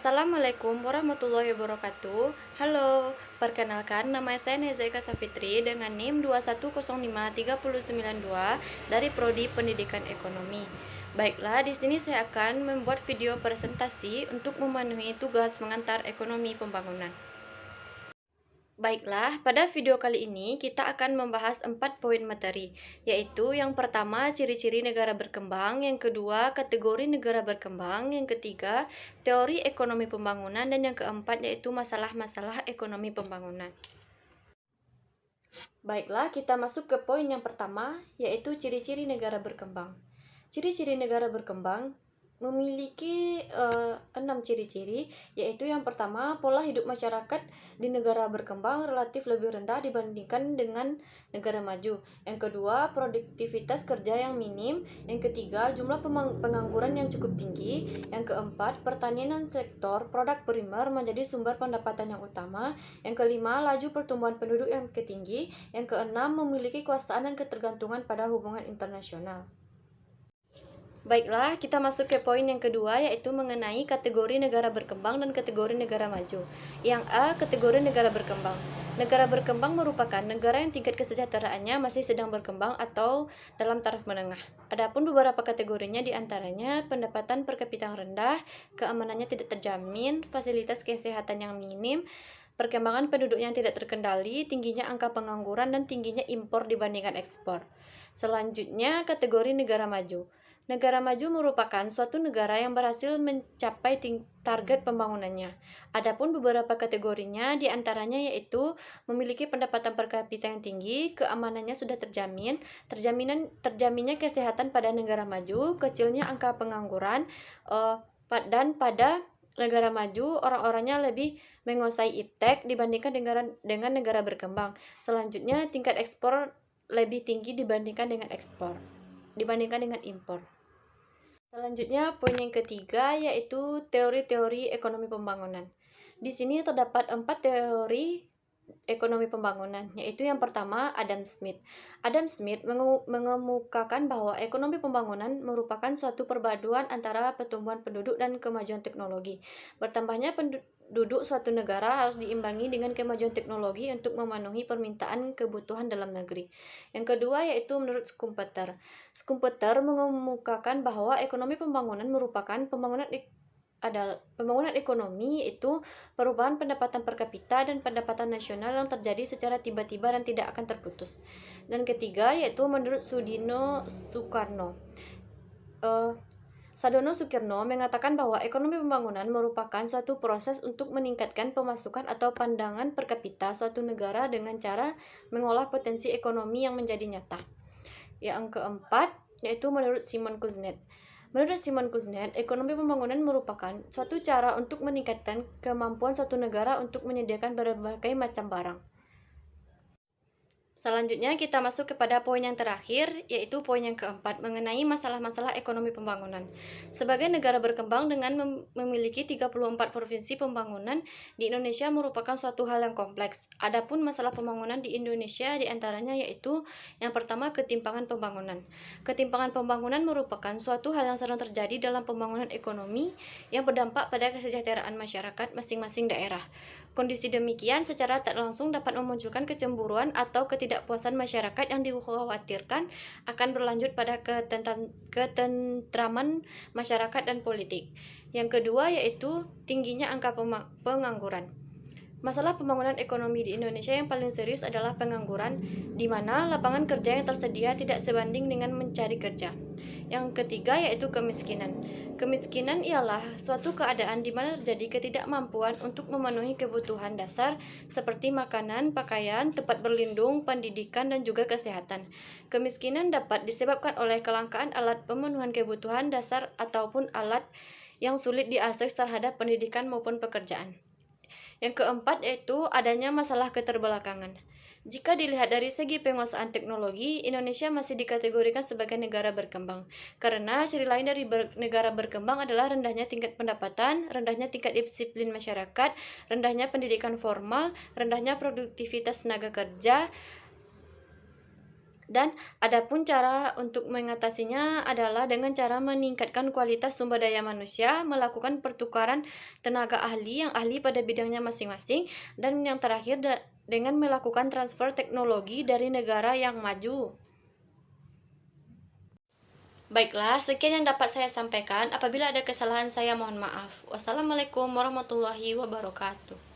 Assalamualaikum warahmatullahi wabarakatuh. Halo, perkenalkan nama saya Neza Eka Safitri dengan NIM 2105392 dari Prodi Pendidikan Ekonomi. Baiklah, di sini saya akan membuat video presentasi untuk memenuhi tugas mengantar ekonomi pembangunan. Baiklah, pada video kali ini kita akan membahas 4 poin materi, yaitu yang pertama ciri-ciri negara berkembang, yang kedua kategori negara berkembang, yang ketiga teori ekonomi pembangunan, dan yang keempat yaitu masalah-masalah ekonomi pembangunan. Baiklah, kita masuk ke poin yang pertama, yaitu ciri-ciri negara berkembang. Ciri-ciri negara berkembang memiliki 6 ciri-ciri, yaitu yang pertama, pola hidup masyarakat di negara berkembang relatif lebih rendah dibandingkan dengan negara maju. Yang kedua, produktivitas kerja yang minim. Yang ketiga, jumlah pengangguran yang cukup tinggi. Yang keempat, pertanian sektor produk primer menjadi sumber pendapatan yang utama. Yang kelima, laju pertumbuhan penduduk yang tinggi. Yang keenam, memiliki kuasaan dan ketergantungan pada hubungan internasional. Baiklah, kita masuk ke poin yang kedua, yaitu mengenai kategori negara berkembang dan kategori negara maju. Yang A, kategori negara berkembang. Negara berkembang merupakan negara yang tingkat kesejahteraannya masih sedang berkembang atau dalam taraf menengah. Adapun beberapa kategorinya diantaranya pendapatan per kapita yang rendah, keamanannya tidak terjamin, fasilitas kesehatan yang minim, perkembangan penduduk yang tidak terkendali, tingginya angka pengangguran, dan tingginya impor dibandingkan ekspor. Selanjutnya, kategori negara maju. Negara maju merupakan suatu negara yang berhasil mencapai target pembangunannya. Adapun beberapa kategorinya diantaranya yaitu memiliki pendapatan per kapita yang tinggi, keamanannya sudah terjaminnya kesehatan pada negara maju, kecilnya angka pengangguran, dan pada negara maju orang-orangnya lebih menguasai iptek dibandingkan dengan negara berkembang. Selanjutnya, tingkat ekspor lebih tinggi dibandingkan dengan impor. Selanjutnya, poin yang ketiga yaitu teori-teori ekonomi pembangunan. Di sini terdapat 4 teori ekonomi pembangunan, yaitu yang pertama Adam Smith. Adam Smith mengemukakan bahwa ekonomi pembangunan merupakan suatu perpaduan antara pertumbuhan penduduk dan kemajuan teknologi. Bertambahnya penduduk suatu negara harus diimbangi dengan kemajuan teknologi untuk memenuhi permintaan kebutuhan dalam negeri. Yang kedua yaitu menurut Schumpeter. Schumpeter mengemukakan bahwa ekonomi pembangunan merupakan pembangunan ekonomi, yaitu perubahan pendapatan per kapita dan pendapatan nasional yang terjadi secara tiba-tiba dan tidak akan terputus. Dan ketiga yaitu menurut Sadono Sukirno mengatakan bahwa ekonomi pembangunan merupakan suatu proses untuk meningkatkan pemasukan atau pandangan per kapita suatu negara dengan cara mengolah potensi ekonomi yang menjadi nyata. Yang keempat yaitu menurut Simon Kuznets. Menurut Simon Kuznets, ekonomi pembangunan merupakan suatu cara untuk meningkatkan kemampuan suatu negara untuk menyediakan berbagai macam barang. Selanjutnya kita masuk kepada poin yang terakhir, yaitu poin yang keempat mengenai masalah-masalah ekonomi pembangunan. Sebagai negara berkembang dengan memiliki 34 provinsi pembangunan, di Indonesia merupakan suatu hal yang kompleks. Adapun masalah pembangunan di Indonesia diantaranya yaitu yang pertama ketimpangan pembangunan. Ketimpangan pembangunan merupakan suatu hal yang sering terjadi dalam pembangunan ekonomi yang berdampak pada kesejahteraan masyarakat masing-masing daerah. Kondisi demikian secara tak langsung dapat memunculkan kecemburuan atau ketidakpuasan masyarakat yang dikhawatirkan akan berlanjut pada ketentraman masyarakat dan politik. Yang kedua yaitu tingginya angka pengangguran. Masalah pembangunan ekonomi di Indonesia yang paling serius adalah pengangguran, di mana lapangan kerja yang tersedia tidak sebanding dengan mencari kerja. Yang ketiga yaitu kemiskinan. Kemiskinan ialah suatu keadaan di mana terjadi ketidakmampuan untuk memenuhi kebutuhan dasar seperti makanan, pakaian, tempat berlindung, pendidikan, dan juga kesehatan. Kemiskinan dapat disebabkan oleh kelangkaan alat pemenuhan kebutuhan dasar ataupun alat yang sulit diakses terhadap pendidikan maupun pekerjaan. Yang keempat yaitu adanya masalah keterbelakangan. Jika dilihat dari segi penguasaan teknologi, Indonesia masih dikategorikan sebagai negara berkembang. Karena ciri lain dari negara berkembang adalah rendahnya tingkat pendapatan, rendahnya tingkat disiplin masyarakat, rendahnya pendidikan formal, rendahnya produktivitas tenaga kerja, Dan adapun cara untuk mengatasinya adalah dengan cara meningkatkan kualitas sumber daya manusia, melakukan pertukaran tenaga ahli yang ahli pada bidangnya masing-masing, dan yang terakhir dengan melakukan transfer teknologi dari negara yang maju. Baiklah, sekian yang dapat saya sampaikan. Apabila ada kesalahan, saya mohon maaf. Wassalamualaikum warahmatullahi wabarakatuh.